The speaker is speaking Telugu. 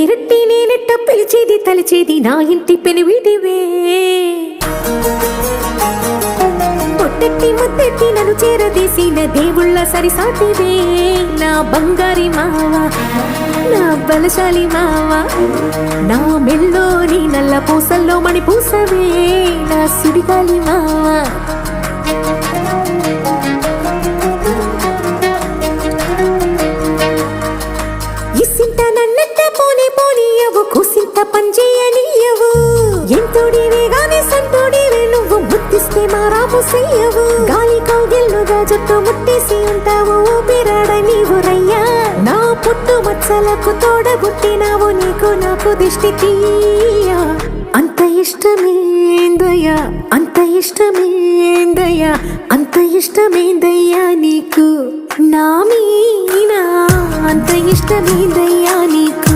పేరెట్టి నేనెట్ట పిలిచేది తలిచేది నా ఇంటి పెనువిటివే పొట్టెట్టి ముద్దెట్టి నన్ను చేరదీసిన దేవుళ్ళ సరిసాటివే నా బంగారి మావా నా బలశాలి మావా నా మెల్లోని నల్ల పూసల్లో మణి పూసవే నా సుడిగాలి మావా ఇసింత నన్నట్ట పోనే పోనీయవు కుసింత పంచేయనీయవు ఎంతోడివే గాని సంతోడివే నువ్వు ముద్దిస్తే మారాము చెయ్యవు గాలి కౌగిల్లుగా జుట్టు ముట్టేసి ఉంటావు ఊపిరాడ నీవు రయ్యా నా పుట్టు మచ్చలకు తోడబుట్టినావు నీకు నాకు దిష్టి తీయా అంత ఇష్టమేందయ్యా అంత ఇష్టమేందయ్యా అంత ఇష్టమేందయ్యా నీకు నా మీనా అంత ఇష్టమేందయ్యా నీకు